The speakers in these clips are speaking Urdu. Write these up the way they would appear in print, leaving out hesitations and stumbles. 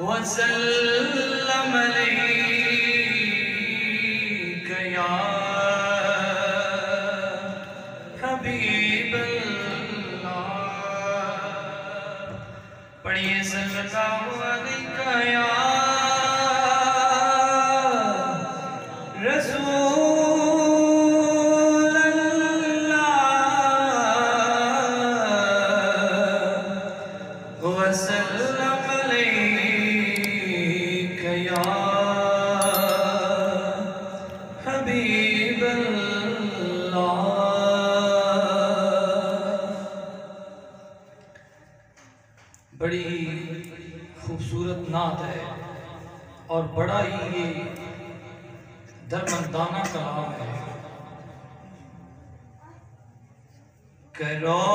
وسلم عليك يا حبيب الله پڑھیے صلی اللہ علیہ یا رسول اللہ وسلم علیک یا حبیب اللہ۔ بڑی خوبصورت نعت ہے اور بڑا ہی یہ درمندانہ کلام ہے۔ کرو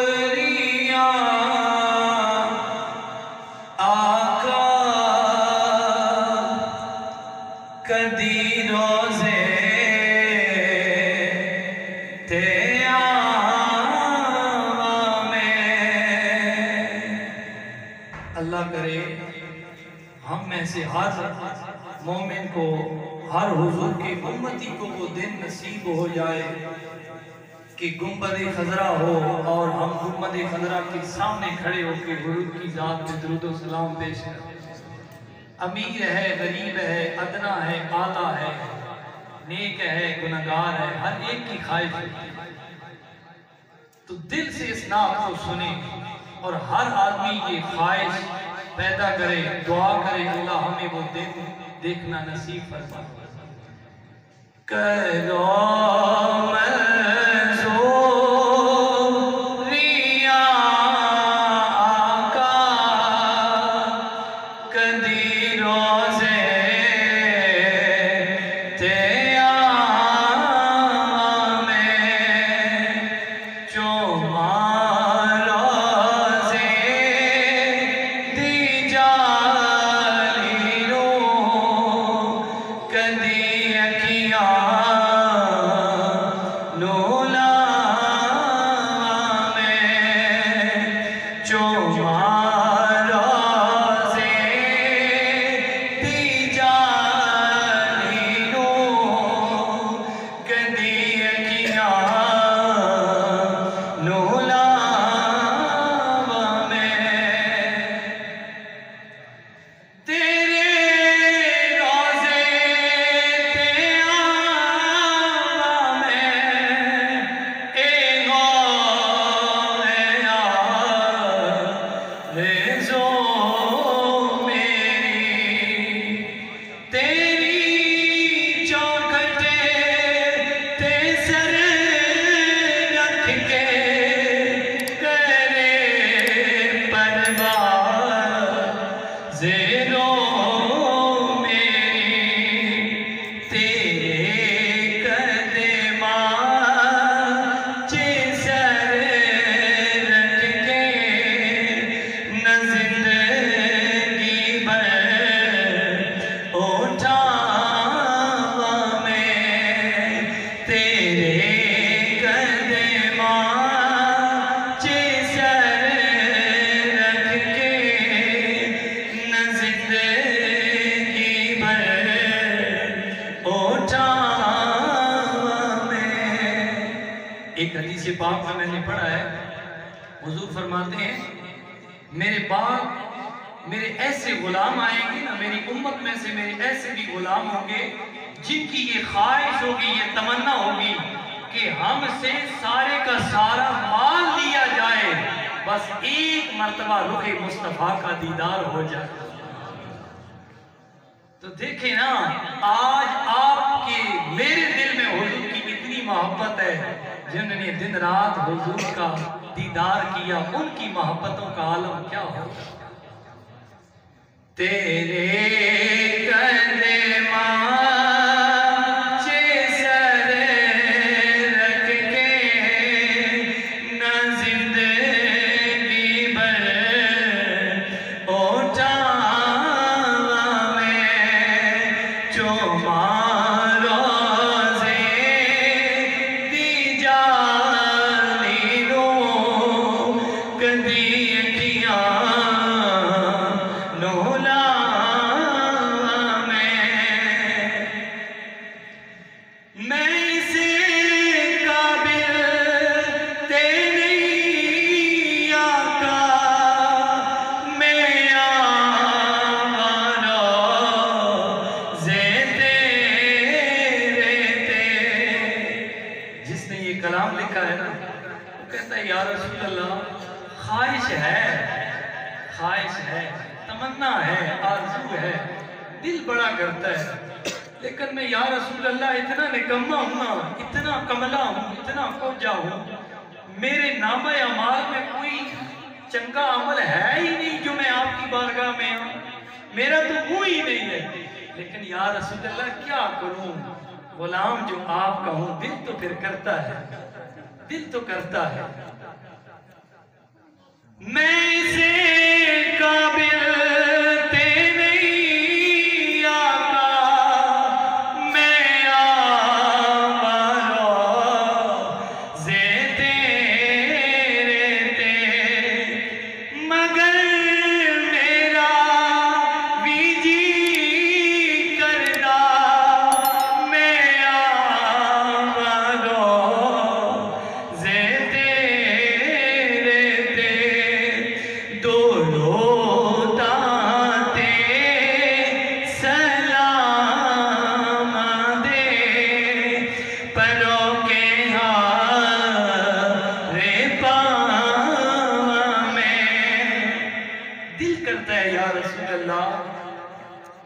مزوریاں آقا کدی روزے اللہ کرے ہم میں سے ہر مومن کو، ہر حضور کے امتی کو وہ دن نصیب ہو جائے کہ گنبد خضرا ہو اور ہم گنبد خضرا کے سامنے کھڑے ہو کے حضور کی ذات میں درود و سلام پیش کریں۔ امیر ہے، غریب ہے، ادنا ہے، اعلیٰ ہے، نیک ہے، گنہگار ہے، ہر ایک کی خواہش ہے تو دل سے اس نعت کو سنیں اور ہر آدمی یہ خواہش پیدا کرے، دعا کرے اللہ ہمیں وہ دن دیکھنا نصیب فرمائے۔ کرو مزوریاں آقا کدی روزے ایک حدیث پاک میں نے پڑھا ہے، حضور فرماتے ہیں میرے بعد میرے ایسے غلام آئیں گے نا، میری امت میں سے میرے ایسے بھی غلام ہوں گے جن کی یہ خواہش ہوگی، یہ تمنا ہوگی کہ ہم سے سارے کا سارا مال لیا جائے، بس ایک مرتبہ رخ مصطفیٰ کا دیدار ہو جائے۔ تو دیکھیں نا، آج آپ کے میرے دل میں حضور کی اتنی محبت ہے، جن نے دن رات حضور کا دیدار کیا، ان کی محبتوں کا عالم کیا ہو۔ تیرے قدمات سر رکھ کے نہ زندگی بھر اللہ خواہش ہے تمنا ہے آرزو ہے دل بڑا کرتا ہے لیکن میں یا رسول اللہ اتنا نکمہ ہوں نا اتنا کملا ہوں اتنا کوجا ہوں میرے نامہ اعمال میں کوئی چنگا عمل ہے ہی نہیں جو میں آپ کی بارگاہ میں ہوں میرا تو منہ ہی نہیں ہے لیکن یا رسول اللہ کیا کروں غلام جو آپ کا ہوں دل تو پھر کرتا ہے میں اسے قابل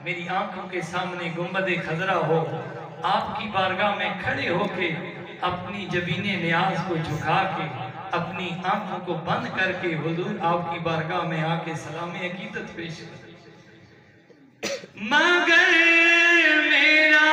میری آنکھوں کے سامنے گنبد خضرا ہو آپ کی بارگاہ میں کھڑے ہو کے اپنی جبین نیاز کو جھکا کے اپنی آنکھوں کو بند کر کے حضور آپ کی بارگاہ میں آ کے سلام عقیدت پیش مگر میرا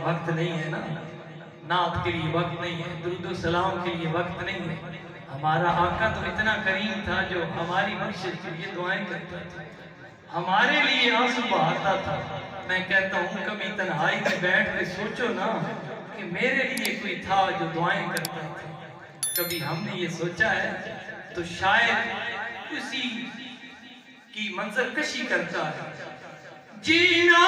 وقت نہیں ہے نا نعت کے لیے وقت نہیں ہے درود و سلام کے لیے وقت نہیں ہے ہمارا آقا تو اتنا کریم تھا جو ہماری بخشش کے لیے دعائیں کرتا تھا ہمارے لیے آنسو بہاتا تھا میں کہتا ہوں کبھی تنہائی میں بیٹھ کے سوچو نا کہ میرے لیے کوئی تھا جو دعائیں کرتا تھا کبھی ہم نے یہ سوچا ہے تو شاید اسی کی منظر کشی کرتا ہے جینا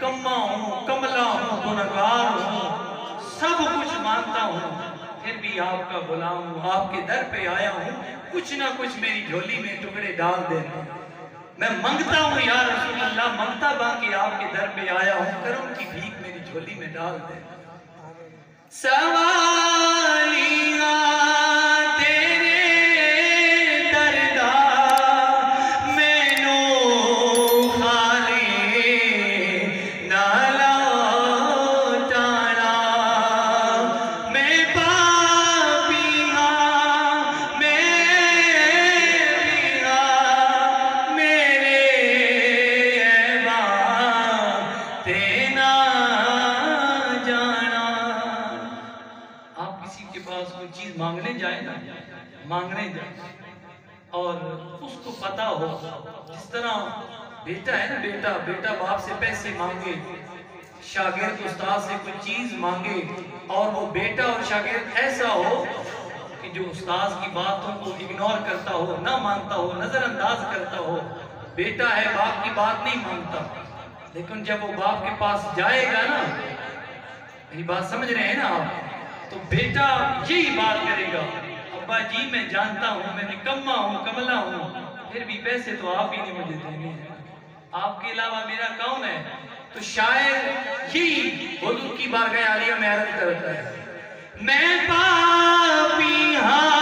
نکما ہوں، کملا ہوں، گنہگار ہوں، سب کچھ مانتا ہوں، پھر بھی آپ کا غلام ہوں، آپ کے در پہ آیا ہوں، کچھ نہ کچھ میری جھولی میں ٹکڑے ڈال دینا۔ میں منگتا ہوں یا رسول اللہ، منگتا باقی آپ کے در پہ آیا ہوں، کرم کی بھیک میری جھولی میں ڈال دینا۔ سوالیاں مانگنے جائے اور اس کو پتا ہو، جس طرح بیٹا ہے نا، بیٹا باپ سے پیسے مانگے، شاگرد استاد سے کوئی چیز مانگے، اور وہ بیٹا اور شاگرد ایسا ہو کہ جو استاد کی باتوں کو اگنور کرتا ہو، نہ مانتا ہو، نظر انداز کرتا ہو۔ بیٹا ہے، باپ کی بات نہیں مانتا، لیکن جب وہ باپ کے پاس جائے گا نا، میری بات سمجھ رہے ہیں نا آپ، تو بیٹا یہی بات کرے گا، ابا جی میں جانتا ہوں، میں نکما ہوں، کملا ہوں، پھر بھی پیسے تو آپ ہی نے مجھے دینے ہیں، آپ کے علاوہ میرا کون ہے؟ تو شاعر یہی حضور کی بارگاہ عالیہ میں عرض کرتا ہے، میں پاپی ہاں